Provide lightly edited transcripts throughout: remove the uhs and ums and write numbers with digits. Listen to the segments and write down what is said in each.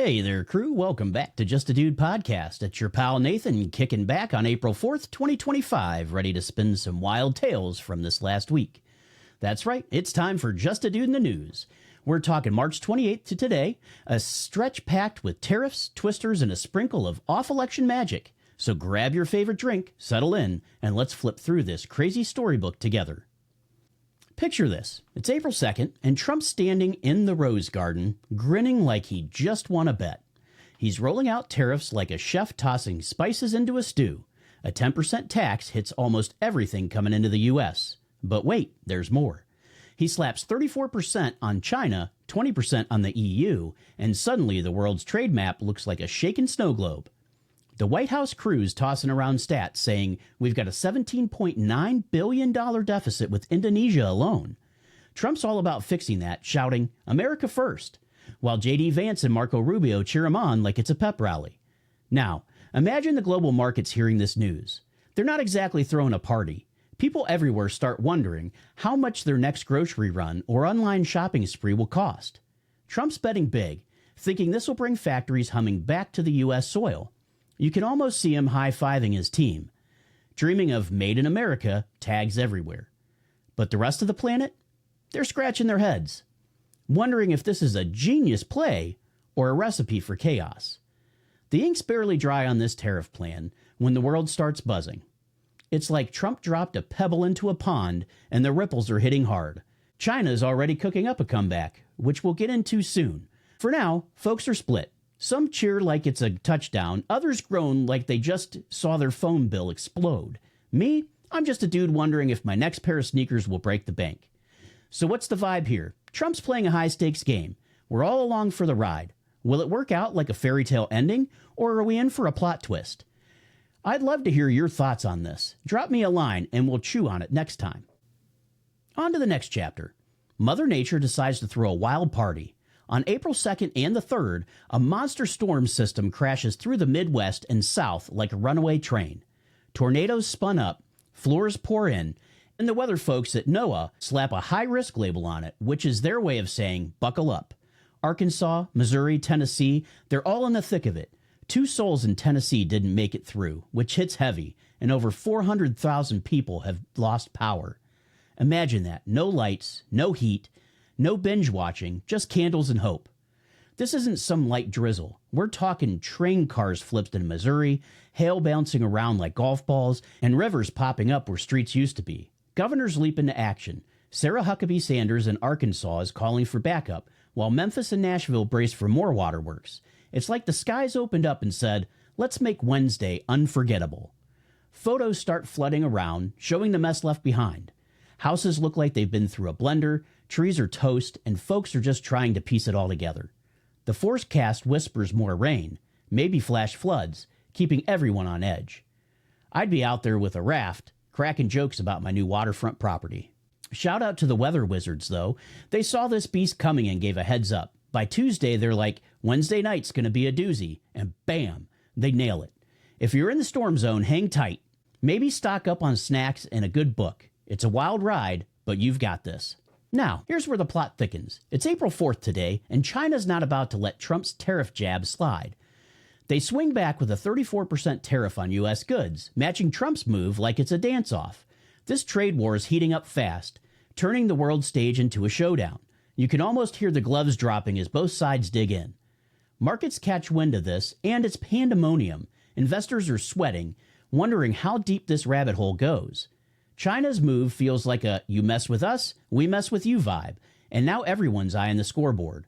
Hey there, crew. Welcome back to Just a Dude podcast. It's your pal Nathan kicking back on April 4th, 2025, ready to spin some wild tales from this last week. That's right, it's time for Just a Dude in the News. We're talking March 28th to today, a stretch packed with tariffs, twisters, and a sprinkle of off-election magic. So grab your favorite drink, settle in, and let's flip through this crazy storybook together. Picture this. It's April 2nd, and Trump's standing in the Rose Garden, grinning like he just won a bet. He's rolling out tariffs like a chef tossing spices into a stew. A 10% tax hits almost everything coming into the U.S. But wait, there's more. He slaps 34% on China, 20% on the EU, and suddenly the world's trade map looks like a shaken snow globe. The White House crew's tossing around stats saying we've got a $17.9 billion deficit with Indonesia alone. Trump's all about fixing that, shouting, "America first," while J.D. Vance and Marco Rubio cheer him on like it's a pep rally. Now, imagine the global markets hearing this news. They're not exactly throwing a party. People everywhere start wondering how much their next grocery run or online shopping spree will cost. Trump's betting big, thinking this will bring factories humming back to the U.S. soil. You can almost see him high-fiving his team, dreaming of Made in America tags everywhere. But the rest of the planet? They're scratching their heads, wondering if this is a genius play or a recipe for chaos. The ink's barely dry on this tariff plan when the world starts buzzing. It's like Trump dropped a pebble into a pond and the ripples are hitting hard. China's already cooking up a comeback, which we'll get into soon. For now, folks are split. Some cheer like it's a touchdown, others groan like they just saw their phone bill explode. Me, I'm just a dude wondering if my next pair of sneakers will break the bank. So what's the vibe here? Trump's playing a high-stakes game. We're all along for the ride. Will it work out like a fairy tale ending, or are we in for a plot twist? I'd love to hear your thoughts on this. Drop me a line and we'll chew on it next time. On to the next chapter. Mother Nature decides to throw a wild party. On April 2nd and the 3rd, a monster storm system crashes through the Midwest and South like a runaway train. Tornadoes spun up, floors pour in, and the weather folks at NOAA slap a high-risk label on it, which is their way of saying, buckle up. Arkansas, Missouri, Tennessee, they're all in the thick of it. 2 souls in Tennessee didn't make it through, which hits heavy, and over 400,000 people have lost power. Imagine that. No lights, no heat, no binge watching, just candles and hope. This isn't some light drizzle. We're talking train cars flipped in Missouri, hail bouncing around like golf balls, and rivers popping up where streets used to be. Governors leap into action. Sarah Huckabee Sanders in Arkansas is calling for backup, while Memphis and Nashville brace for more waterworks. It's like the skies opened up and said, let's make Wednesday unforgettable. Photos start flooding around, showing the mess left behind. Houses look like they've been through a blender, trees are toast, and folks are just trying to piece it all together. The forecast whispers more rain, maybe flash floods, keeping everyone on edge. I'd be out there with a raft, cracking jokes about my new waterfront property. Shout out to the weather wizards, though. They saw this beast coming and gave a heads up. By Tuesday, they're like, Wednesday night's going to be a doozy, and bam, they nail it. If you're in the storm zone, hang tight. Maybe stock up on snacks and a good book. It's a wild ride, but you've got this. Now, here's where the plot thickens. It's April 4th today, and China's not about to let Trump's tariff jab slide. They swing back with a 34% tariff on U.S. goods, matching Trump's move like it's a dance-off. This trade war is heating up fast, turning the world stage into a showdown. You can almost hear the gloves dropping as both sides dig in. Markets catch wind of this, and it's pandemonium. Investors are sweating, wondering how deep this rabbit hole goes. China's move feels like a you mess with us, we mess with you vibe, and now everyone's eyeing the scoreboard.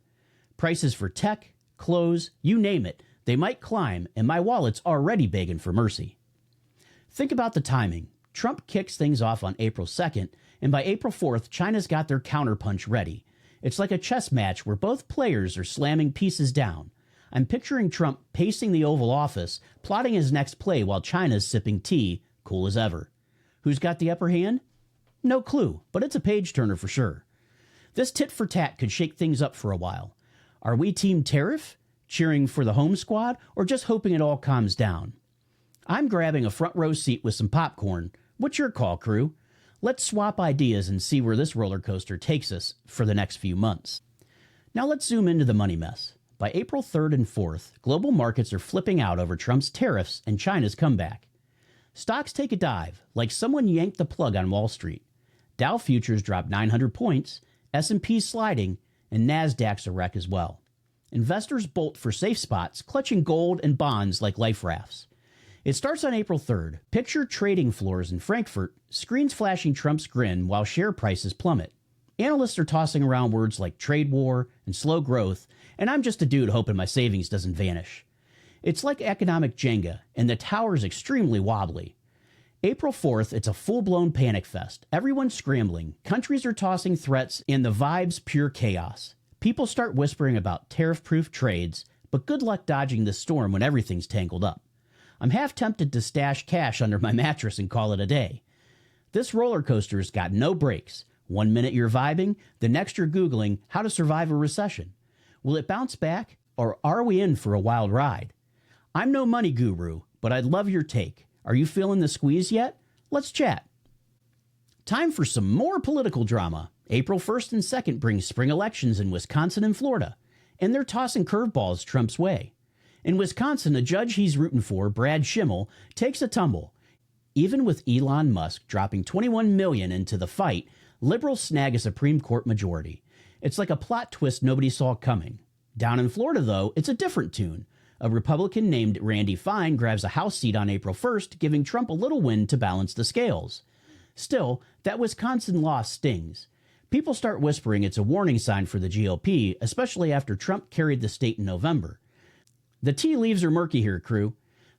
Prices for tech, clothes, you name it, they might climb, and my wallet's already begging for mercy. Think about the timing. Trump kicks things off on April 2nd, and by April 4th, China's got their counterpunch ready. It's like a chess match where both players are slamming pieces down. I'm picturing Trump pacing the Oval Office, plotting his next play while China's sipping tea, cool as ever. Who's got the upper hand? No clue, but it's a page-turner for sure. This tit-for-tat could shake things up for a while. Are we Team Tariff, cheering for the home squad, or just hoping it all calms down? I'm grabbing a front-row seat with some popcorn. What's your call, crew? Let's swap ideas and see where this roller coaster takes us for the next few months. Now let's zoom into the money mess. By April 3rd and 4th, global markets are flipping out over Trump's tariffs and China's comeback. Stocks take a dive, like someone yanked the plug on Wall Street. Dow futures drop 900 points, S&P's sliding, and Nasdaq's a wreck as well. Investors bolt for safe spots, clutching gold and bonds like life rafts. It starts on April 3rd. Picture trading floors in Frankfurt, screens flashing Trump's grin while share prices plummet. Analysts are tossing around words like trade war and slow growth, and I'm just a dude hoping my savings doesn't vanish. It's like economic Jenga, and the tower's extremely wobbly. April 4th, it's a full-blown panic fest. Everyone's scrambling. Countries are tossing threats, and the vibe's pure chaos. People start whispering about tariff-proof trades, but good luck dodging the storm when everything's tangled up. I'm half tempted to stash cash under my mattress and call it a day. This roller coaster's got no brakes. 1 minute you're vibing, the next you're Googling how to survive a recession. Will it bounce back, or are we in for a wild ride? I'm no money guru, but I'd love your take. Are you feeling the squeeze yet? Let's chat. Time for some more political drama. April 1st and 2nd brings spring elections in Wisconsin and Florida, and they're tossing curveballs Trump's way. In Wisconsin, a judge he's rooting for, Brad Schimmel, takes a tumble. Even with Elon Musk dropping $21 million into the fight, liberals snag a Supreme Court majority. It's like a plot twist nobody saw coming. Down in Florida, though, it's a different tune. A Republican named Randy Fine grabs a House seat on April 1st, giving Trump a little win to balance the scales. Still, that Wisconsin loss stings. People start whispering it's a warning sign for the GOP, especially after Trump carried the state in November. The tea leaves are murky here, crew.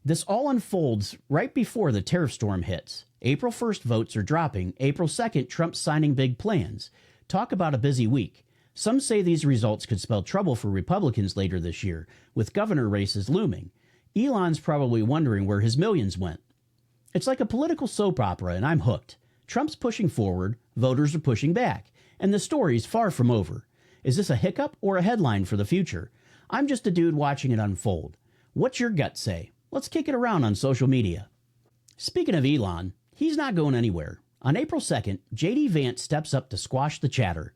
This all unfolds right before the tariff storm hits. April 1st votes are dropping. April 2nd, Trump's signing big plans. Talk about a busy week. Some say these results could spell trouble for Republicans later this year, with governor races looming. Elon's probably wondering where his millions went. It's like a political soap opera, and I'm hooked. Trump's pushing forward, voters are pushing back, and the story's far from over. Is this a hiccup or a headline for the future? I'm just a dude watching it unfold. What's your gut say? Let's kick it around on social media. Speaking of Elon, he's not going anywhere. On April 2nd, J.D. Vance steps up to squash the chatter.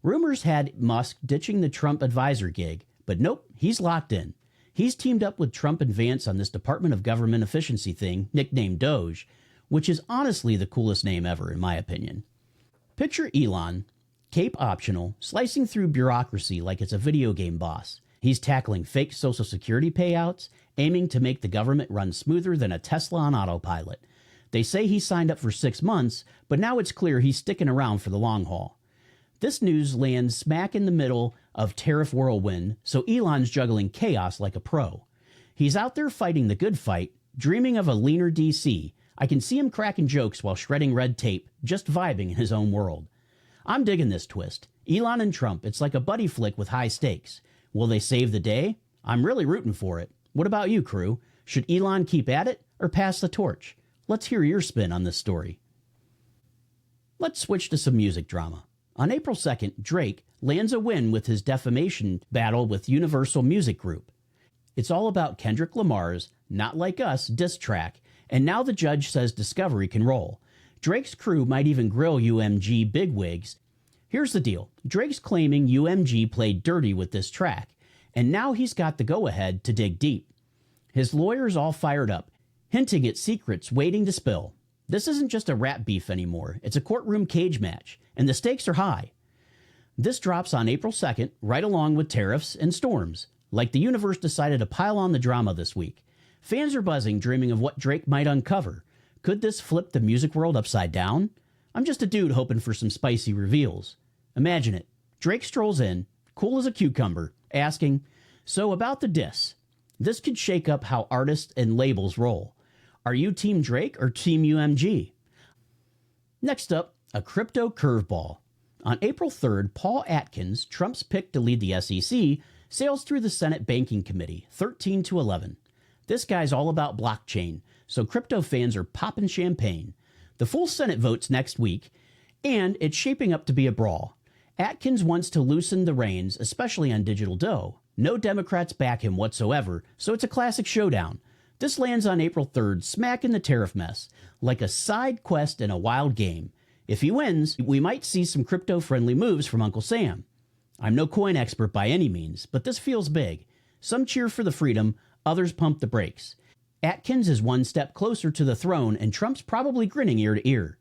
Rumors had Musk ditching the Trump advisor gig, but nope, he's locked in. He's teamed up with Trump and Vance on this Department of Government Efficiency thing, nicknamed Doge, which is honestly the coolest name ever, in my opinion. Picture Elon, cape optional, slicing through bureaucracy like it's a video game boss. He's tackling fake Social Security payouts, aiming to make the government run smoother than a Tesla on autopilot. They say he signed up for 6 months, but now it's clear he's sticking around for the long haul. This news lands smack in the middle of tariff whirlwind, so Elon's juggling chaos like a pro. He's out there fighting the good fight, dreaming of a leaner DC. I can see him cracking jokes while shredding red tape, just vibing in his own world. I'm digging this twist. Elon and Trump, it's like a buddy flick with high stakes. Will they save the day? I'm really rooting for it. What about you, crew? Should Elon keep at it or pass the torch? Let's hear your spin on this story. Let's switch to some music drama. On April 2nd, Drake lands a win with his defamation battle with Universal Music Group. It's all about Kendrick Lamar's Not Like Us diss track, and now the judge says discovery can roll. Drake's crew might even grill UMG bigwigs. Here's the deal. Drake's claiming UMG played dirty with this track, and now he's got the go-ahead to dig deep. His lawyer's all fired up, hinting at secrets waiting to spill. This isn't just a rap beef anymore. It's a courtroom cage match, and the stakes are high. This drops on April 2nd, right along with tariffs and storms. Like the universe decided to pile on the drama this week. Fans are buzzing, dreaming of what Drake might uncover. Could this flip the music world upside down? I'm just a dude hoping for some spicy reveals. Imagine it. Drake strolls in, cool as a cucumber, asking, "So about the diss. This could shake up how artists and labels roll. Are you Team Drake or Team UMG?" Next up, a crypto curveball. On April 3rd, Paul Atkins, Trump's pick to lead the SEC, sails through the Senate Banking Committee, 13-11. This guy's all about blockchain, so crypto fans are popping champagne. The full Senate votes next week, and it's shaping up to be a brawl. Atkins wants to loosen the reins, especially on digital dough. No Democrats back him whatsoever, so it's a classic showdown. This lands on April 3rd, smack in the tariff mess, like a side quest in a wild game. If he wins, we might see some crypto-friendly moves from Uncle Sam. I'm no coin expert by any means, but this feels big. Some cheer for the freedom, others pump the brakes. Atkins is one step closer to the throne, and Trump's probably grinning ear to ear.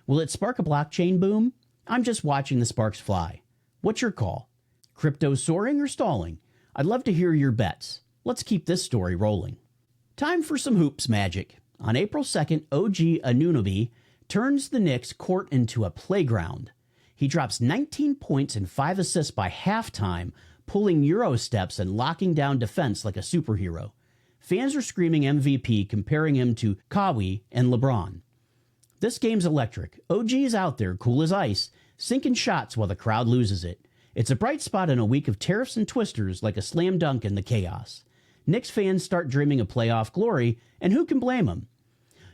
Will it spark a blockchain boom? I'm just watching the sparks fly. What's your call? Crypto soaring or stalling? I'd love to hear your bets. Let's keep this story rolling. Time for some hoops magic. On April 2nd, OG Anunobi turns the Knicks court into a playground. He drops 19 points and 5 assists by halftime, pulling Euro steps and locking down defense like a superhero. Fans are screaming MVP, comparing him to Kawhi and LeBron. This game's electric. OG's out there, cool as ice, sinking shots while the crowd loses it. It's a bright spot in a week of tariffs and twisters, like a slam dunk in the chaos. Knicks fans start dreaming of playoff glory, and who can blame them?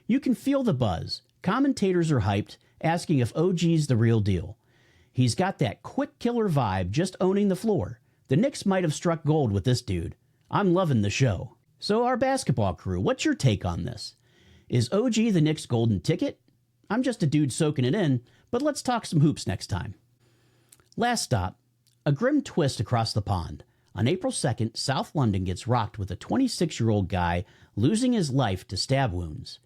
You can feel the buzz. Commentators are hyped, asking if OG's the real deal. He's got that quick killer vibe, just owning the floor. The Knicks might have struck gold with this dude. I'm loving the show. So our basketball crew, what's your take on this? Is OG the Knicks' golden ticket? I'm just a dude soaking it in, but let's talk some hoops next time. Last stop, a grim twist across the pond. On April 2nd, South London gets rocked with a 26-year-old guy losing his life to stab wounds.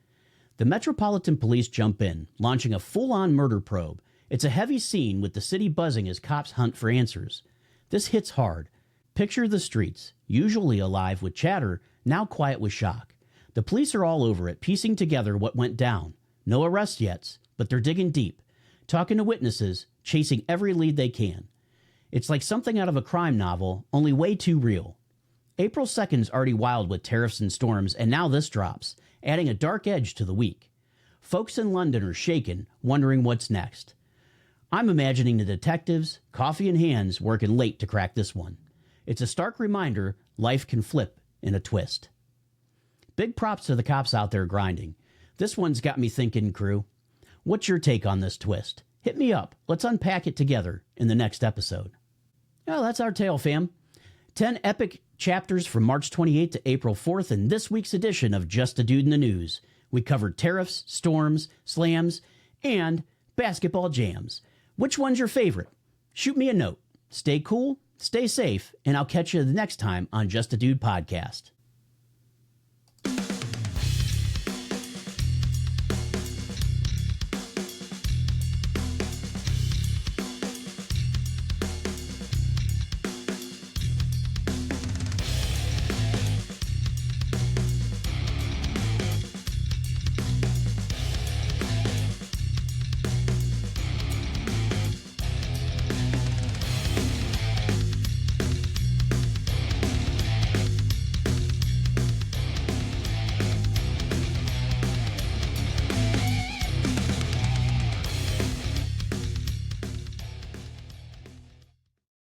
The Metropolitan Police jump in, launching a full-on murder probe. It's a heavy scene with the city buzzing as cops hunt for answers. This hits hard. Picture the streets, usually alive with chatter, now quiet with shock. The police are all over it, piecing together what went down. No arrests yet, but they're digging deep, talking to witnesses, chasing every lead they can. It's like something out of a crime novel, only way too real. April 2nd's already wild with tariffs and storms, and now this drops, adding a dark edge to the week. Folks in London are shaken, wondering what's next. I'm imagining the detectives, coffee in hands, working late to crack this one. It's a stark reminder life can flip in a twist. Big props to the cops out there grinding. This one's got me thinking, crew. What's your take on this twist? Hit me up. Let's unpack it together in the next episode. Well, that's our tale, fam. 10 epic chapters from March 28th to April 4th in this week's edition of Just a Dude in the News. We covered tariffs, storms, slams, and basketball jams. Which one's your favorite? Shoot me a note. Stay cool, stay safe, and I'll catch you the next time on Just a Dude Podcast.